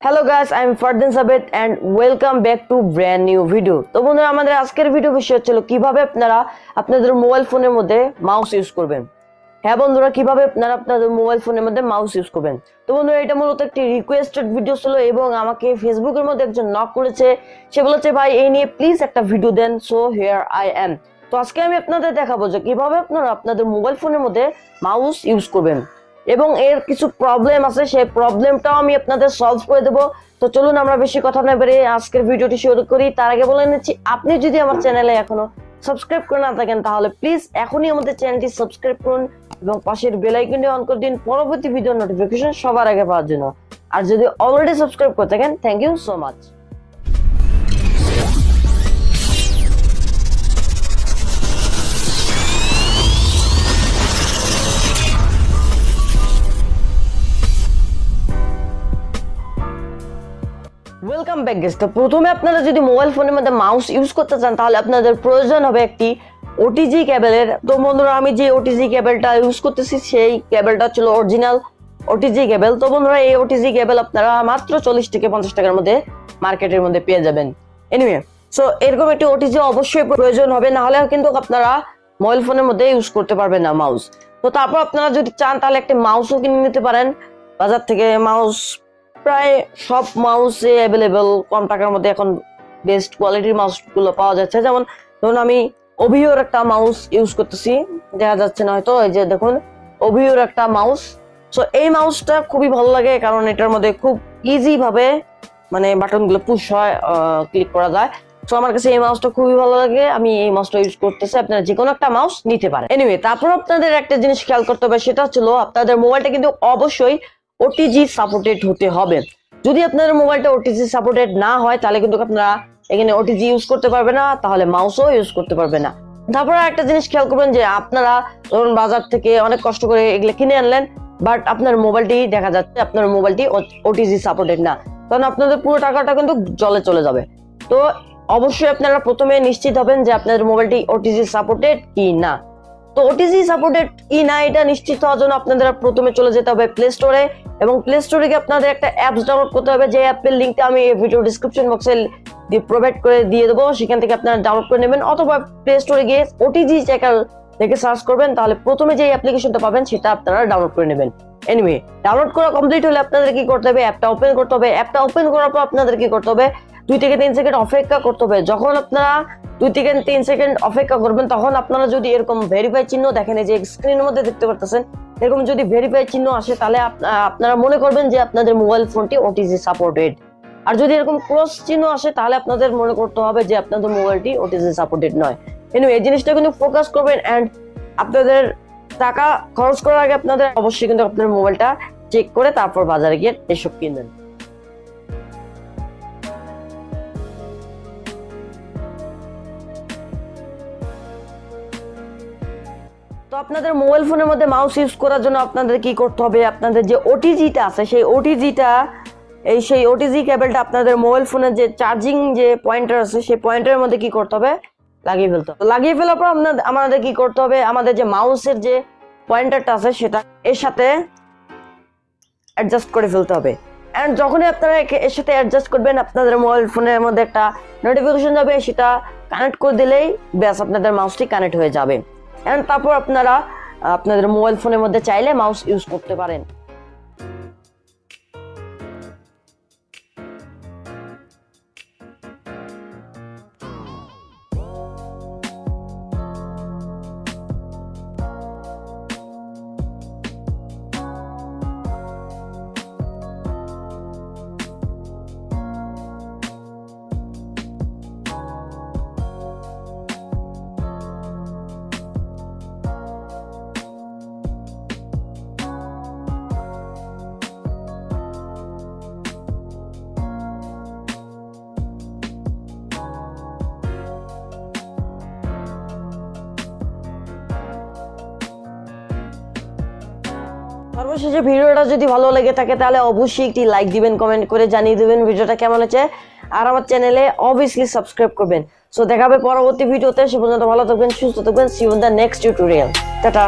Hello guys, I am Fardin Sabed and welcome back to brand new video. তো বন্ধুরা, আমাদের আজকের ভিডিও বিষয় হচ্ছে কিভাবে আপনারা আপনাদের মোবাইল ফোনের মধ্যে মাউস ইউজ করবেন। হ্যাঁ বন্ধুরা, কিভাবে আপনারা আপনাদের মোবাইল ফোনের মধ্যে মাউস ইউজ করবেন। তো বন্ধুরা, এটা মূলত একটি রিকোয়েস্টেড ভিডিও ছিল এবং আমাকে ফেসবুকের মধ্যে একজন নক করেছে। সে বলেছে, ভাই এই নিয়ে প্লিজ একটা ভিডিও দেন। So here I am. তো আজকে আমি আপনাদের দেখাবো যে কিভাবে আপনারা আপনাদের মোবাইল ফোনের মধ্যে মাউস ইউজ করবেন এবং এর কিছু প্রবলেম আছে, সেই প্রবলেমটাও আমি আপনাদের সলভ করে দেবো। তো চলুন আমরা বেশি কথা না বেরিয়ে আজকের ভিডিওটি শুরু করি। তার আগে বলে নিচ্ছি, আপনি যদি আমার চ্যানেলে এখনো সাবস্ক্রাইব করে না থাকেন তাহলে প্লিজ এখনই আমাদের চ্যানেলটি সাবস্ক্রাইব করুন এবং পাশের বেল আইকনটি অন করে দিন পরবর্তী ভিডিওর নোটিফিকেশন সবার আগে পাওয়ার জন্য। আর যদি অলরেডি সাবস্ক্রাইব করে থাকেন, thank you so much. Welcome back guys. তো প্রথমে আপনারা যদি মোবাইল ফোনের মধ্যে মাউস ইউজ করতে চান তাহলে আপনাদের প্রয়োজন হবে একটি ওটিজি কেবলের। তো বন্ধুরা, আমি যে ওটিজি কেবলটা ইউজ করতেছি সেই কেবলটা ছিল অরিজিনাল ওটিজি কেবল। তো বন্ধুরা, এই ওটিজি কেবল আপনারা মাত্র 40 থেকে 50 টাকার মধ্যে মার্কেটের মধ্যে পেয়ে যাবেন। এনিওয়ে, সো এরকম একটি ওটিজি অবশ্যই প্রয়োজন হবে, না হলে কিন্তু আপনারা মোবাইল ফোনের মধ্যে ইউজ করতে পারবেন না মাউস। তো তারপর আপনারা যদি চান তাহলে একটি মাউসও কিনে নিতে পারেন বাজার থেকে। মাউস প্রায় সব মাউসে অ্যাভেলেবেল, কম টাকার মধ্যে এখন বেস্ট কোয়ালিটির মাউস গুলো পাওয়া যাচ্ছে। যেমন ধরুন আমি ওভিওর একটা মাউস ইউজ করতেছি, দেখা যাচ্ছে না হয়তো, এই যে দেখুন ওভিওর একটা মাউস। সো এই মাউসটা খুবই ভালো লাগে কারণ এটার মধ্যে খুব ইজি ভাবে মানে বাটন গুলো পুশ হয়, ক্লিক করা যায়। সো আমার কাছে এই মাউসটা খুবই ভালো লাগে, আমি এই মাউসটা ইউজ করতেছি। আপনারা যে কোনো একটা মাউস নিতে পারেন। এনিওয়ে, তারপর আপনাদের একটা জিনিস খেয়াল করতে হবে, সেটা হচ্ছিল আপনাদের মোবাইলটা কিন্তু অবশ্যই ওটিজি সাপোর্টেড হতে হবে। যদি আপনাদের মোবাইলটা ওটিজি সাপোর্টেড না হয় তাহলে কিন্তু আপনারা এখানে ওটিজি ইউজ করতে পারবে না, তাহলে মাউসও ইউজ করতে পারবে না। তারপরে একটা জিনিস খেয়াল করবেন যে আপনারা ধরুন বাজার থেকে অনেক কষ্ট করে এগুলো কিনে আনলেন, বাট আপনার মোবাইলটি দেখা যাচ্ছে আপনার মোবাইলটি ওটিজি সাপোর্টেড না, তখন আপনাদের পুরো টাকাটা কিন্তু জলে চলে যাবে। তো অবশ্যই আপনারা প্রথমে নিশ্চিত হবেন যে আপনাদের মোবাইলটি ওটিজি সাপোর্টেড কি না। তো ওটিজি সাপোর্টেড কি না এটা নিশ্চিত হওয়ার জন্য আপনাদের প্রথমে চলে যেতে হবে প্লে স্টোরে, এবং প্লে স্টোরে গিয়ে আপনাদের একটা অ্যাপস ডাউনলোড করতে হবে, যে অ্যাপের লিঙ্কটা আমি এই ভিডিও ডিসক্রিপশন বক্সে প্রোভাইড করে দিয়ে দেবো। সেখান থেকে আপনারা ডাউনলোড করে নেবেন, অথবা প্লে স্টোরে গিয়ে ওটিজি চেকার থেকে সার্চ করবেন, তাহলে প্রথমে যে অ্যাপ্লিকেশনটা পাবেন সেটা আপনারা ডাউনলোড করে নেবেন। এনিওয়ে, ডাউনলোড করা কমপ্লিট হলে আপনাদের কি করতে হবে, অ্যাপটা ওপেন করতে হবে। অ্যাপটা ওপেন করার পর আপনাদের কি করতে হবে, 2 থেকে 3 সেকেন্ড অপেক্ষা করতে হবে। যখন আপনারা 2 থেকে 3 সেকেন্ড অপেক্ষা করবেন তখন আপনারা যদি এরকম ভেরিফাই চিহ্ন দেখেন, এই যে স্ক্রিনের মধ্যে দেখতে পারতেছেন, এরকম যদি ভেরিফাই চিহ্ন আসে তাহলে আপনারা মনে করবেন যে আপনাদের মোবাইল ফোনটি ওটিজি সাপোর্টেড। আর যদি এরকম ক্রস চিহ্ন আসে তাহলে আপনাদের মনে করতে হবে যে আপনাদের মোবাইলটি ওটিজি সাপোর্টেড নয়। এনিওয়ে, এই জিনিসটা কিন্তু ফোকাস করবেন, এন্ড আপনাদের টাকা খরচ করার আগে আপনাদের অবশ্যই কিন্তু আপনার মোবাইলটা চেক করে তারপর বাজারে গিয়ে এসব কিনবেন। তো আপনাদের মোবাইল ফোনের মধ্যে মাউস ইউজ করার জন্য আপনাদের কি করতে হবে, আপনাদের যে ওটিজিটা আছে সেই ওটিজি কেবলটা আপনাদের মোবাইল ফোনের যে চার্জিং যে পয়েন্টার আছে সেই পয়েন্টারের মধ্যে কি করতে হবে, লাগিয়ে ফেলতে হবে। লাগিয়ে ফেলার পর আমাদের কি করতে হবে, আমাদের যে মাউসের যে পয়েন্টারটা আছে সেটা এর সাথে অ্যাডজাস্ট করে ফেলতে হবে। এন্ড যখনই আপনারা এর সাথে অ্যাডজাস্ট করবেন আপনাদের মোবাইল ফোনের মধ্যে একটা নোটিফিকেশন যাবে, সেটা কানেক্ট করে দিলেই ব্যাস আপনাদের মাউসটি কানেক্ট হয়ে যাবে। এন্ড তারপর আপনারা আপনাদের মোবাইল ফোনের মধ্যে চাইলে মাউস ইউজ করতে পারেন। সর্বশেষে ভিডিওটা যদি ভালো লেগে থাকে তাহলে অবশ্যই একটি লাইক দিবেন, কমেন্ট করে জানিয়ে দিবেন ভিডিওটা কেমন হচ্ছে, আর আমার চ্যানেলে অবভিয়াসলি সাবস্ক্রাইব করবেন। সো দেখা হবে পরবর্তী ভিডিওতে। সে পর্যন্ত ভালো থাকবেন, সুস্থ থাকবেন। See you in the next tutorial. Tata.